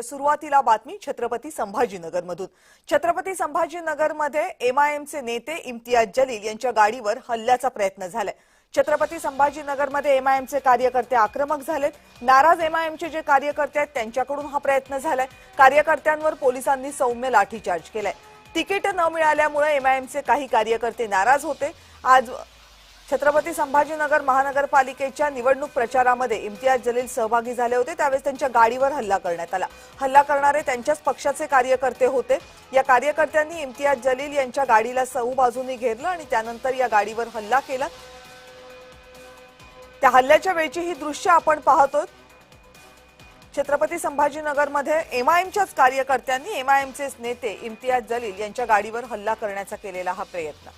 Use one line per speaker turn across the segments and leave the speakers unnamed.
सुरुवातीला बातमी छत्रपती संभाजीनगरमधून। छत्रपती संभाजीनगरमध्ये एमआयएमचे नेते इम्तियाज जलील यांच्या गाडीवर हल्ल्याचा प्रयत्न झालाय। छत्रपती संभाजीनगरमध्ये एमआयएमचे कार्यकर्ते आक्रमक झालेत। नाराज एमआयएमचे जे कार्यकर्ते आहेत त्यांच्याकडून हा प्रयत्न झालाय। कार्यकर्त्यांवर पोलिसांनी सौम्य लाठीचार्ज केलाय। तिकीट न मिळाल्यामुळे एमआयएमचे काही कार्यकर्ते नाराज होते। आज छत्रपती संभाजीनगर महानगरपालिकेच्या निवडणूक प्रचारामध्ये इम्तियाज जलील सहभागी झाले होते। त्यावेळेस त्यांच्या गाडीवर हल्ला करण्यात आला। हल्ला करणारे त्यांच्याच पक्षाचे कार्यकर्ते होते। या कार्यकर्त्यांनी इम्तियाज जलील यांच्या गाडीला सऊ बाजूने घेरलं आणि त्यानंतर या गाडीवर हल्ला केला। त्या हल्ल्याच्या वेळची ही दृश्य आपण पाहतोय। छत्रपती संभाजीनगरमध्ये एमआयएमच्याच कार्यकर्त्यांनी एमआयएमचे नेते इम्तियाज जलील यांच्या गाडीवर हल्ला करण्याचा केलेला हा प्रयत्न।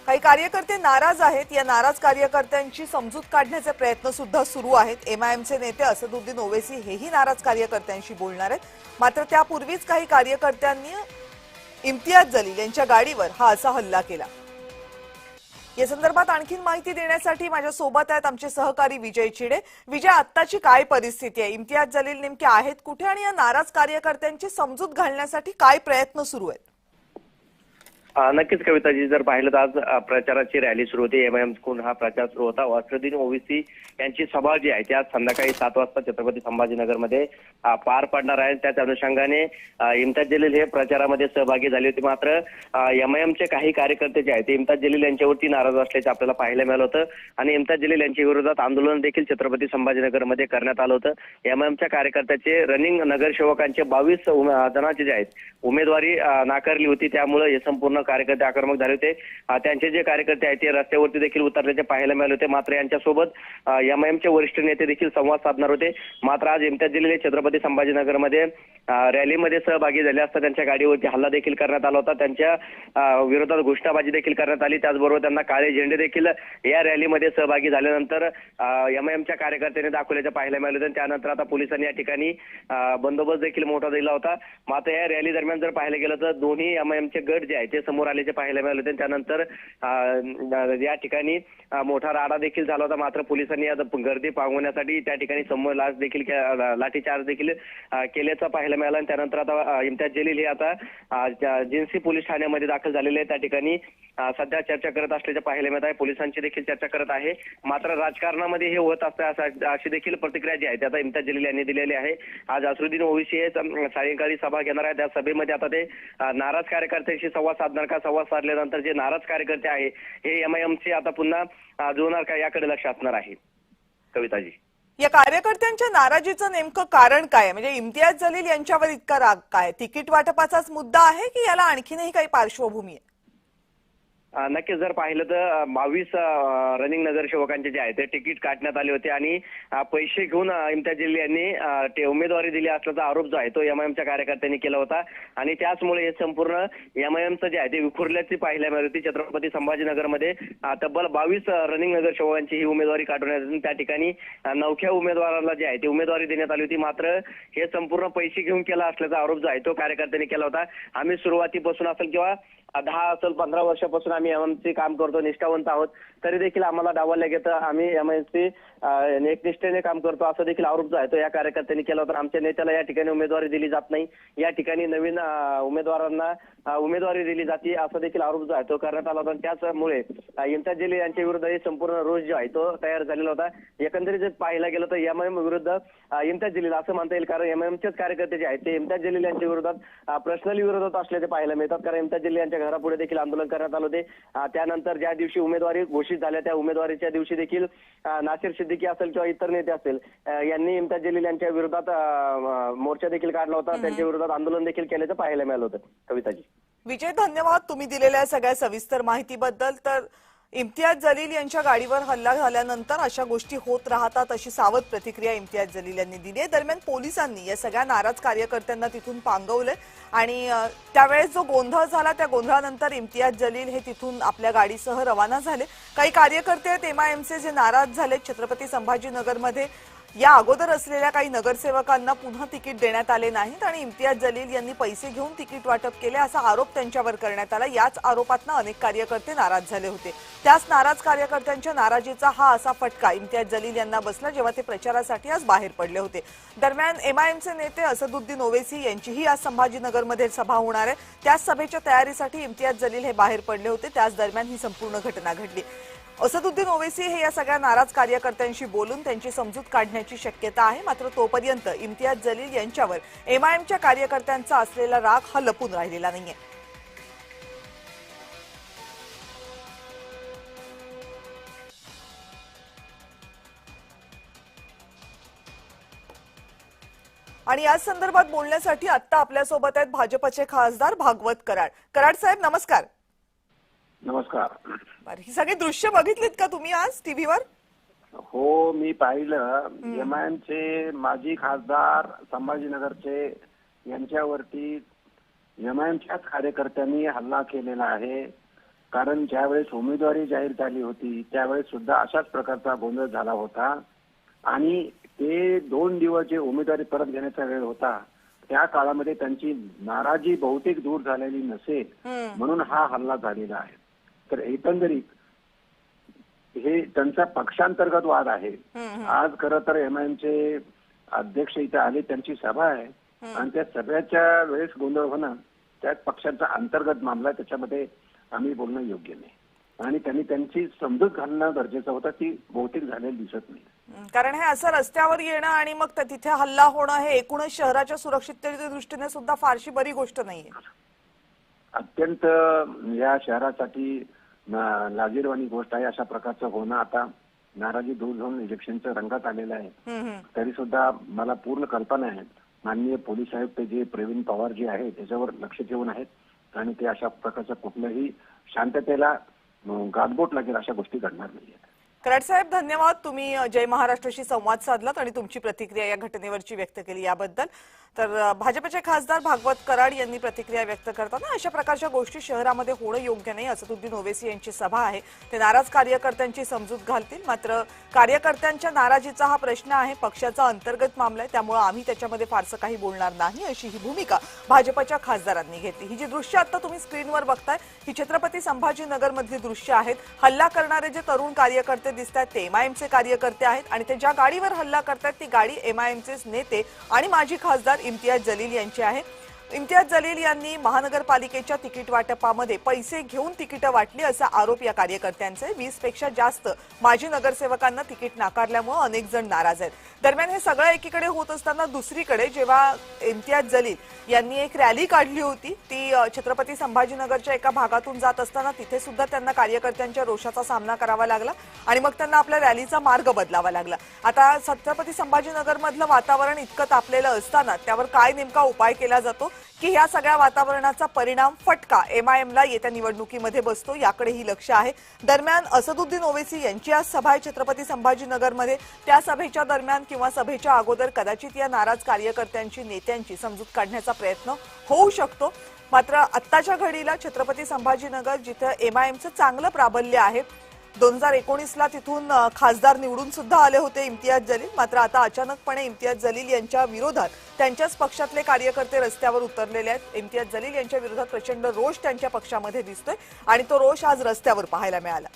काही कार्यकर्ते नाराज आहेत। या नाराज कार्यकर्त्यांची समजूत काढण्याचे प्रयत्न सुद्धा सुरू आहेत। एमआयएमचे नेते असदुद्दीन ओवैसी हेही नाराज कार्यकर्त्यांशी बोलणार आहेत। मात्र त्यापूर्वीच काही कार्यकर्त्यांनी इम्तियाज जलील यांच्या गाडीवर हा असा हल्ला केला। या संदर्भात आणखी माहिती देण्यासाठी माझ्या सोबत आहेत आमचे सहकारी विजय चिडे। विजय, आत्ताची काय परिस्थिती आहे? इम्तियाज जलील नेमके आहेत कुठे आणि या नाराज कार्यकर्त्यांची समजूत घालण्यासाठी काय प्रयत्न सुरू आहेत?
नक्कीच कविताजी, जर पाहिलं तर आज प्रचाराची रॅली सुरू होती। एमआयएम कडून हा प्रचार सुरू होता। असदुद्दीन ओवैसी यांची सभा जी आहे त्या संध्याकाळी 7 वाजता छत्रपती संभाजीनगरमध्ये पार पडणार आहे। त्याच अनुषंगाने इम्तियाज जलील हे प्रचारामध्ये सहभागी झाले होते। मात्र एमआयएमचे काही कार्यकर्ते जे आहेत ते इम्तियाज जलील यांच्यावरती नाराज असल्याचे आपल्याला पाहायला मिळालं होतं आणि इम्तियाज जलील यांच्या विरोधात आंदोलन देखील छत्रपती संभाजीनगरमध्ये करण्यात आलं होतं। एमआयएमच्या कार्यकर्त्याचे रनिंग नगरसेवकांचे 22 जणांचे जे आहेत उमेदवारी नाकारली होती। त्यामुळे हे संपूर्ण कार्यकर्ते आक्रमक झाले होते। त्यांचे जे कार्यकर्ते आहेत ते रस्त्यावरती देखील उतरल्याचे पाहायला मिळाले होते। मात्र यांच्यासोबत एमआयएमचे वरिष्ठ नेते देखील संवाद साधणार होते। मात्र आज इम्तियाज जलील छत्रपती संभाजीनगरमध्ये रॅलीमध्ये सहभागी झाले असता त्यांच्या गाडीवरती हल्ला देखील करण्यात आला होता। त्यांच्या विरोधात घोषणाबाजी देखील करण्यात आली। त्याचबरोबर त्यांना काळे झेंडे देखील या रॅलीमध्ये सहभागी झाल्यानंतर एमआयएमच्या कार्यकर्त्यांनी दाखवल्याचे पाहायला मिळाले होते। त्यानंतर आता पोलिसांनी या ठिकाणी बंदोबस्त देखील मोठा दिला होता। मात्र या रॅली दरम्यान जर पाहायला गेलं तर दोन्ही एमआयएमचे गट जे आहेत ते समोर आल्याचे पाहायला मिळाले होते। त्यानंतर या ठिकाणी मोठा राडा देखील झाला होता। मात्र पोलिसांनी गर्दी पांगवण्यासाठी त्या ठिकाणी समोर लाठीचार्ज देखील केल्याचं पाहायला मिळालं। त्यानंतर आता इम्तियाज जलील हे आता जिन्सी पोलीस ठाण्यामध्ये दाखल झालेले आहेत। त्या ठिकाणी सध्या चर्चा करत असल्याचे पाहायला मिळत आहे। पोलिसांची देखील चर्चा करत आहे। मात्र राजकारणामध्ये हे होत असतं अशी देखील प्रतिक्रिया जी आहे ते आता इम्तियाज जलील यांनी दिलेली आहे। आज असदुद्दीन ओवैसी हे सायंकाळी सभा घेणार आहे। त्या सभेमध्ये आता ते नाराज कार्यकर्त्यांशी संवाद साधणार का? संवाद साधल्यानंतर जे नाराज कार्यकर्ते आहे हे एमआयएमचे आता पुन्हा जुळणार का याकडे लक्ष असणार आहे। कविताजी,
या कार्यकर्त्यांच्या नाराजीचं नेमकं कारण काय? म्हणजे इम्तियाज जलील यांच्यावर इतका राग काय? तिकीट वाटपाचाच मुद्दा आहे की याला आणखीनही काही पार्श्वभूमी आहे?
नक्कीच जर पाहिलं तर 22 रनिंग नगरसेवकांचे जे आहे ते तिकीट काढण्यात आले होते आणि पैसे घेऊन इम्तियाज जलील यांनी उमेदवारी दिली असल्याचा आरोप जो आहे तो एमआयएमच्या कार्यकर्त्यांनी केला होता आणि त्याचमुळे हे संपूर्ण एमआयएमचं जे आहे ते विखुरल्याची पाहायला मिळाली होती। छत्रपती संभाजीनगरमध्ये तब्बल 22 रनिंग नगरसेवकांची ही उमेदवारी काढण्यात आली। त्या ठिकाणी 9व्या उमेदवाराला जे आहे ती उमेदवारी देण्यात आली होती। मात्र हे संपूर्ण पैसे घेऊन केला असल्याचा आरोप जो आहे तो कार्यकर्त्यांनी केला होता। आम्ही सुरुवातीपासून असेल किंवा 10 असेल 15 वर्षापासून आम्ही एमआयएमचे काम करतो, निष्ठावंत आहोत, तरी देखील आम्हाला डावलल्या घेतं। आम्ही एमआयएमचे एकनिष्ठेने काम करतो असं देखील आरोप जो आहे तो या कार्यकर्त्यांनी केला होता। आमच्या नेत्याला या ठिकाणी उमेदवारी दिली जात नाही, या ठिकाणी नवीन उमेदवारांना उमेदवारी दिली जाते असा देखील आरोप जो आहे तो करण्यात आला होता। त्याचमुळे इम्तियाज जलील यांच्या विरुद्ध हे संपूर्ण रोष जो आहे तो तयार झालेला होता। एकंदरीत जर पाहायला गेलं तर एमआयएम विरुद्ध इम्तियाज जलील असं म्हणता येईल, कारण एमआयएमचेच कार्यकर्ते जे आहेत ते इम्तियाज जलील यांच्या विरोधात पर्सनली विरोधात असल्याचे पाहायला मिळतात। कारण इम्तियाज जलील यांच्या घरापुढे देखील आंदोलन करण्यात आले होते। त्यानंतर ज्या दिवशी उमेदवारी घोषित झाल्या त्या उमेदवारीच्या दिवशी देखील नासिर सिद्दीकी असेल किंवा इतर नेते असेल यांनी इम्तियाज जलील यांच्या विरोधात मोर्चा देखील काढला होता, त्यांच्या विरोधात आंदोलन देखील केल्याचं पाहायला मिळालं होतं। कविताजी,
विजय, धन्यवाद तुम्ही दिलेल्या सगळ्या सविस्तर माहितीबद्दल। तर इम्तियाज जलील यांच्या गाडीवर हल्ला झाल्यानंतर अशा गोष्टी होत राहतात अशी सावध प्रतिक्रिया इम्तियाज जलील यांनी दिली आहे। दरम्यान पोलिसांनी या सगळ्या नाराज कार्यकर्त्यांना तिथून पांगवले आणि त्यावेळेस जो गोंधळ झाला त्या गोंधळानंतर इम्तियाज जलील हे तिथून आपल्या गाडीसह रवाना झाले। काही कार्यकर्ते आहेत एमआयएमचे जे नाराज झाले छत्रपती संभाजीनगरमध्ये या अगोदर असलेल्या काही नगरसेवकांना पुन्हा तिकीट देण्यात आले नाहीत आणि इम्तियाज जलील यांनी पैसे घेऊन तिकीट वाटप केले असा आरोप त्यांच्यावर करण्यात आला। याच आरोपातून अनेक कार्यकर्ते नाराज झाले होते। त्याच नाराज कार्यकर्त्यांच्या नाराजीचा हा असा फटका इम्तियाज जलील यांना बसला जेव्हा ते प्रचारासाठी आज बाहेर पडले होते। दरम्यान एमआयएमचे नेते असदुद्दीन ओवैसी यांचीही आज संभाजीनगरमध्ये सभा होणार आहे। त्याच सभेच्या तयारीसाठी इम्तियाज जलील हे बाहेर पडले होते। त्याच दरम्यान ही संपूर्ण घटना घडली। असदुद्दीन ओवैसी हे या सगळ्या नाराज कार्यकर्त्यांशी बोलून त्यांची समजूत काढण्याची शक्यता आहे। मात्र तोपर्यंत इम्तियाज जलील यांच्यावर एमआयएमच्या कार्यकर्त्यांचा असलेला राग हा लपून राहिलेला नाहीये। आणि या संदर्भात बोलण्यासाठी आता आपल्यासोबत आहेत भाजपचे खासदार भागवत कराड। कराड साहेब नमस्कार।
नमस्कार।
ही सगळी दृश्य बघितलीत का तुम्ही आज टीव्हीवर?
हो, मी पाहिलं। एमआयएमचे माजी खासदार संभाजीनगरचे यांच्यावरती एमआयएमच्याच कार्यकर्त्यांनी हल्ला केलेला आहे। कारण ज्यावेळेस उमेदवारी जाहीर झाली होती त्यावेळेस सुद्धा अशाच प्रकारचा गोंधळ झाला होता आणि ते 2 दिवस जे उमेदवारी परत घेण्याचा वेळ होता त्या काळामध्ये त्यांची नाराजी बहुतेक दूर झालेली नसेल म्हणून हा हल्ला झालेला आहे। तर एकंदरीत हे त्यांचा पक्षांतर्गत वाद आहे। आज खरं तर एमआयएमचे अध्यक्ष इथे आले, त्यांची सभा आहे आणि त्या सभेच्या वेळेस गोंधळ होणं त्याच पक्षांचा अंतर्गत मामला, त्याच्यामध्ये आम्ही बोलणं योग्य नाही आणि त्यांनी त्यांची समजूत घालणं गरजेचं होतं, ती बहुतेक झालेली दिसत नाही।
कारण हे असं रस्त्यावर येणं आणि मग तिथे हल्ला होणं हे एकूणच शहराच्या सुरक्षिततेच्या दृष्टीने सुद्धा फारशी बरी गोष्ट नाहीये।
अत्यंत या शहरासाठी लाजिरवाणी गोष्ट आहे अशा प्रकारचं होणं। आता नाराजी दूर होऊन इलेक्शनच्या रंगात आलेलं आहे, तरी सुद्धा मला पूर्ण कल्पना आहे माननीय पोलीस आयुक्त जे प्रवीण पवार जे आहेत त्याच्यावर लक्ष ठेवून आहेत आणि ते अशा प्रकारचं कुठल्याही शांततेला गाठबोट लागेल अशा गोष्टी घडणार नाहीये।
कराड साहेब धन्यवाद, तुम्ही जय महाराष्ट्राशी संवाद साधलात आणि तुमची प्रतिक्रिया या घटनेवरची व्यक्त केली याबद्दल। तर भाजपचे खासदार भागवत कराड यांनी प्रतिक्रिया व्यक्त करताना अशा प्रकारच्या गोष्टी शहरामध्ये होणं योग्य नाही। असदुद्दीन ओवैसी यांची सभा आहे, ते नाराज कार्यकर्त्यांची समजूत घालतील। मात्र कार्यकर्त्यांच्या नाराजीचा हा प्रश्न आहे, पक्षाचा अंतर्गत मामला आहे, त्यामुळे आम्ही त्याच्यामध्ये फारसं काही बोलणार नाही अशी ही भूमिका भाजपच्या खासदारांनी घेतली। ही जी दृश्य आता तुम्ही स्क्रीनवर बघताय ही छत्रपती संभाजीनगर मधली दृश्य आहेत। हल्ला करणारे जे तरुण कार्यकर्ते दिसतात ते एमआयएमचे कार्यकर्ते आहेत आणि ते ज्या गाडीवर हल्ला करतात ती गाडी एमआयएमचेच नेते आणि माजी खासदार इम्तियाज जलील यांची आहे। इम्तियाज जलील यांनी महानगरपालिकेच्या तिकीट वाटपामध्ये पैसे घेऊन तिकीटं वाटली असा आरोप या कार्यकर्त्यांचे। 20 पेक्षा जास्त माजी नगरसेवकांना तिकीट नाकारल्यामुळे अनेक जण नाराज आहेत। दरम्यान हे सगळं एकीकडे होत असताना दुसरीकडे जेव्हा इम्तियाज जलील यांनी एक रॅली काढली होती, ती छत्रपती संभाजीनगरच्या एका भागातून जात असताना तिथे सुद्धा त्यांना कार्यकर्त्यांच्या रोषाचा सामना करावा लागला आणि मग त्यांना आपल्या रॅलीचा मार्ग बदलावा लागला। आता छत्रपती संभाजीनगर मधलं वातावरण इतकं तापलेलं असताना त्यावर काय नेमका उपाय केला जातो की या सगळ्या वातावरणाचा परिणाम फटका एमआयएमला येत्या निवडणुकीमध्ये बसतो याकडेही लक्ष आहे। दरम्यान असदुद्दीन ओवैसी यांची आज सभा आहे छत्रपती संभाजीनगरमध्ये। त्या सभेच्या दरम्यान किंवा सभेच्या अगोदर कदाचित या नाराज कार्यकर्त्यांची नेत्यांची समजूत काढण्याचा प्रयत्न होऊ शकतो। मात्र आत्ताच्या घडीला छत्रपती संभाजीनगर जिथे एमआयएमचं चांगलं प्राबल्य आहे, 2019ला तिथून खासदार निवडून सुद्धा आले होते इम्तियाज जलील। मात्र आता अचानकपणे इम्तियाज जलील यांच्या विरोधात त्यांच्याच पक्षातले कार्यकर्ते रस्त्यावर उतरलेले आहेत। इम्तियाज जलील यांच्या विरोधात प्रचंड रोष त्यांच्या पक्षामध्ये दिसतोय आणि तो रोष आज रस्त्यावर पाहायला मिळाला।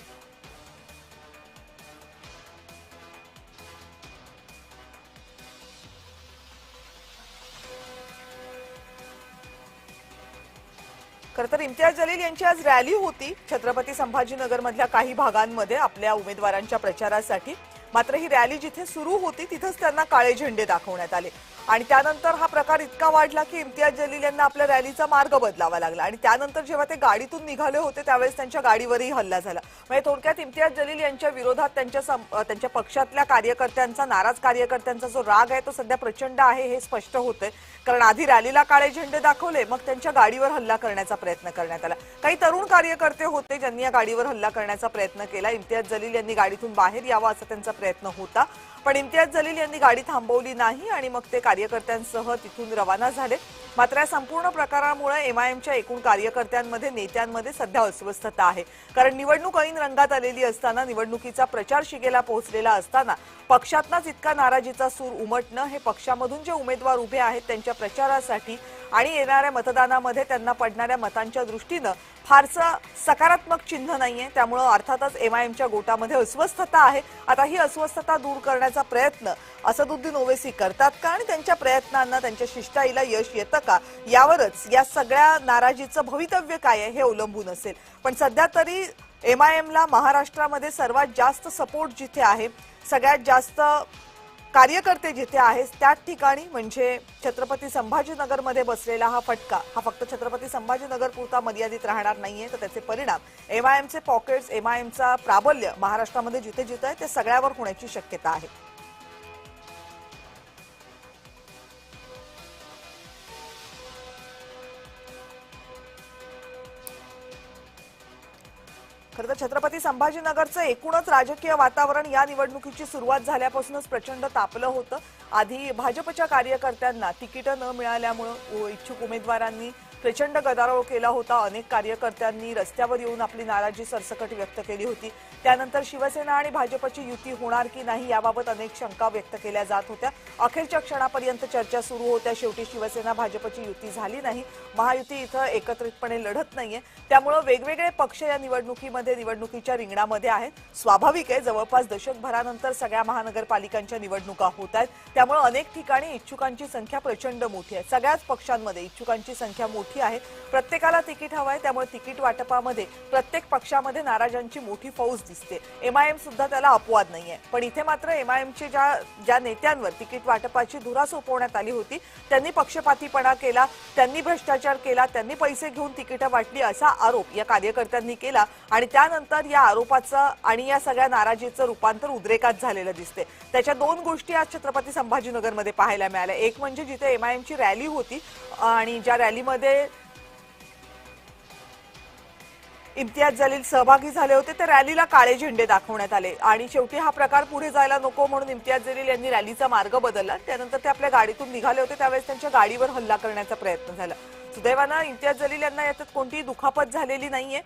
खरं तर इम्तियाज जलील यांची आज रॅली होती छत्रपती संभाजीनगर मधल्या काही भागांमध्ये आपल्या उमेदवारांच्या प्रचारासाठी। मात्र ही रॅली जिथे सुरू होती तिथेच त्यांना काळे झेंडे दाखवण्यात आले आणि त्यानंतर हा प्रकार इतका वाढला की इम्तियाज जलील यांना आपल्या रॅलीचा मार्ग बदलावा लागला आणि त्यानंतर जेव्हा ते गाडीतून निघाले होते त्यावेळेस त्यांच्या गाडीवरही हल्ला झाला। म्हणजे थोडक्यात इम्तियाज जलील यांच्या विरोधात त्यांच्या पक्षातल्या कार्यकर्त्यांचा, नाराज कार्यकर्त्यांचा जो राग आहे तो सध्या प्रचंड आहे हे स्पष्ट होतंय। कारण आधी रॅलीला काळे झेंडे दाखवले, मग त्यांच्या गाडीवर हल्ला करण्याचा प्रयत्न करण्यात आला। काही तरुण कार्यकर्ते होते ज्यांनी या गाडीवर हल्ला करण्याचा प्रयत्न केला। इम्तियाज जलील यांनी गाडीतून बाहेर यावं असा त्यांचा प्रयत्न होता, पण इम्तियाज जलील यांनी गाडी थांबवली नाही आणि मग ते कार्यकर्त्यांसह तिथून रवाना झाले. मात्र या संपूर्ण प्रकारामुळे एमआयएमच्या एकूण कार्यकर्त्यांमध्ये, नेत्यांमध्ये सध्या अस्वस्थता आहे. कारण निवडणूक ऐन रंगात आलेली असताना, निवडणुकीचा प्रचार शिगेला पोहोचलेला असताना पक्षातनाच इतका नाराजीचा सूर उमटणं हे पक्षामधून जे उमेदवार उभे आहेत त्यांच्या प्रचारासाठी आणि येणाऱ्या मतदानामध्ये त्यांना पडणाऱ्या मतांच्या दृष्टीनं फारसं सकारात्मक चिन्ह नाहीये. त्यामुळे अर्थातच एमआयएमच्या गोटामध्ये अस्वस्थता आहे. आता ही अस्वस्थता दूर करण्याचा प्रयत्न असदुद्दीन ओवैसी करतात का आणि त्यांच्या प्रयत्नांना, त्यांच्या शिष्टाईला यश येतं का, यावरच या सगळ्या नाराजीचं भवितव्य काय आहे हे अवलंबून असेल. पण सध्या तरी एमआयएमला महाराष्ट्रामध्ये सर्वात जास्त सपोर्ट जिथे आहे, सगळ्यात जास्त कार्यकर्ते जिथे आहेत त्याच ठिकाणी म्हणजे छत्रपती संभाजीनगरमध्ये बसलेला हा फटका हा फक्त छत्रपती संभाजीनगर पुरता मर्यादित राहणार नाहीये, तर त्याचे परिणाम एमआयएमचे पॉकेट्स, एमआयएमचा प्राबल्य महाराष्ट्रामध्ये जिथे जिथे आहे ते सगळ्यावर होण्याची शक्यता आहे. खरं तर छत्रपती संभाजीनगरचं एकूणच राजकीय वातावरण या निवडणुकीची सुरुवात झाल्यापासूनच प्रचंड तापलं होतं. आधी भाजपच्या कार्यकर्त्यांना तिकीटं न मिळाल्यामुळे इच्छुक उमेदवारांनी प्रचंड गदारोळ केला होता. अनेक कार्यकर्त्यांनी रस्त्यावर येऊन आपली नाराजी सरसकट व्यक्त केली होती. त्यानंतर शिवसेना आणि भाजपची युती होणार की नाही याबाबत अनेक शंका व्यक्त केल्या जात होत्या. अखेरच्या क्षणापर्यंत चर्चा सुरू होत्या. शेवटी शिवसेना भाजपची युती झाली नाही. महायुती इथं एकत्रितपणे लढत नाहीये. त्यामुळे वेगवेगळे पक्ष या निवडणुकीच्या रिंगणामध्ये आहेत. स्वाभाविक आहे, जवळपास दशकभरानंतर सगळ्या महानगरपालिकांच्या निवडणुका होत आहेत. त्यामुळे अनेक ठिकाणी इच्छुकांची संख्या प्रचंड मोठी आहे. सगळ्याच पक्षांमध्ये इच्छुकांची संख्या मोठी आहे. प्रत्येकाला तिकीट हवं आहे. त्यामुळे तिकीट वाटपामध्ये प्रत्येक पक्षामध्ये नाराजांची मोठी फौज दिसते. एमआयएम सुद्धा त्याला अपवाद नाहीये. पण इथे मात्र एमआयएमचे ज्या नेत्यांवर तिकीट वाटपाची धुरा सोपवण्यात आली होती त्यांनी पक्षपातीपणा केला, त्यांनी भ्रष्टाचार केला, त्यांनी पैसे घेऊन तिकीटं वाटली असा आरोप या कार्यकर्त्यांनी केला आणि त्यानंतर या आरोपाचं आणि या सगळ्या नाराजीचं रूपांतर उद्रेकात झालेलं दिसते. त्याच्या दोन गोष्टी आज छत्रपती संभाजीनगरमध्ये पाहायला मिळाल्या. एक म्हणजे जिथे एमआयएमची रॅली होती आणि ज्या रॅलीमध्ये इम्तियाज जलील सहभागी झाले होते, त्या रॅलीला काळे झेंडे दाखवण्यात आले आणि शेवटी हा प्रकार पुढे जायला नको म्हणून इम्तियाज जलील यांनी रॅलीचा मार्ग बदलला. त्यानंतर ते आपल्या गाडीतून निघाले होते, त्यावेळेस त्यांच्या गाडीवर हल्ला करण्याचा प्रयत्न झाला. सुदैवानं इम्तियाज जलील यांना याच्यात कोणतीही दुखापत झालेली नाहीये.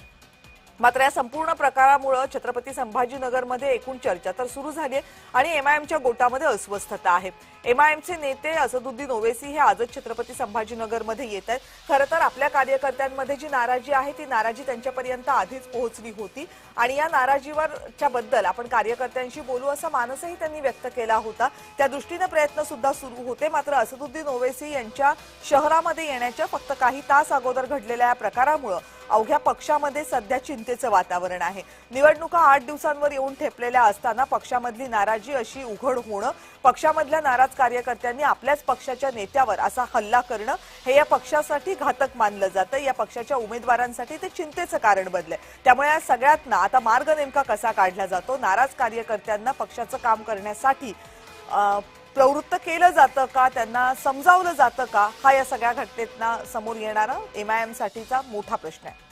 मात्र या संपूर्ण प्रकारामुळे छत्रपती संभाजीनगरमध्ये एकूण चर्चा तर सुरू झाली आहे आणि एमआयएमच्या गोटामध्ये अस्वस्थता आहे. एमआयएमचे नेते असदुद्दीन ओवैसी हे आजच छत्रपती संभाजीनगरमध्ये येत आहेत. खरं तर आपल्या कार्यकर्त्यांमध्ये जी नाराजी आहे ती नाराजी त्यांच्यापर्यंत आधीच पोहोचली होती आणि या नाराजीवरच्या बद्दल आपण कार्यकर्त्यांशी बोलू असा मानसही त्यांनी व्यक्त केला होता. त्या दृष्टीने प्रयत्न सुद्धा सुरू होते. मात्र असदुद्दीन ओवैसी यांच्या शहरामध्ये येण्याच्या फक्त काही तास अगोदर घडलेल्या या प्रकारामुळे अवघ्या पक्षामध्ये सध्या चिंतेचं वातावरण आहे. निवडणुका 8 दिवसांवर येऊन ठेपलेल्या असताना पक्षामधली नाराजी अशी उघड होणं, पक्षामधल्या नाराज कार्यकर्त्यांनी आपल्याच पक्षाच्या नेत्यावर असा हल्ला करणं हे या पक्षासाठी घातक मानलं जातं. या पक्षाच्या उमेदवारांसाठी ते चिंतेचं कारण बनलंय. त्यामुळे या सगळ्यातनं आता मार्ग नेमका कसा काढला जातो, नाराज कार्यकर्त्यांना पक्षाचं काम करण्यासाठी प्रवृत्त केलं जातं का, त्यांना समजावलं जातं का, हा या सगळ्या घटनेतनं समोर येणारा एमआयएम साठीचा मोठा प्रश्न आहे.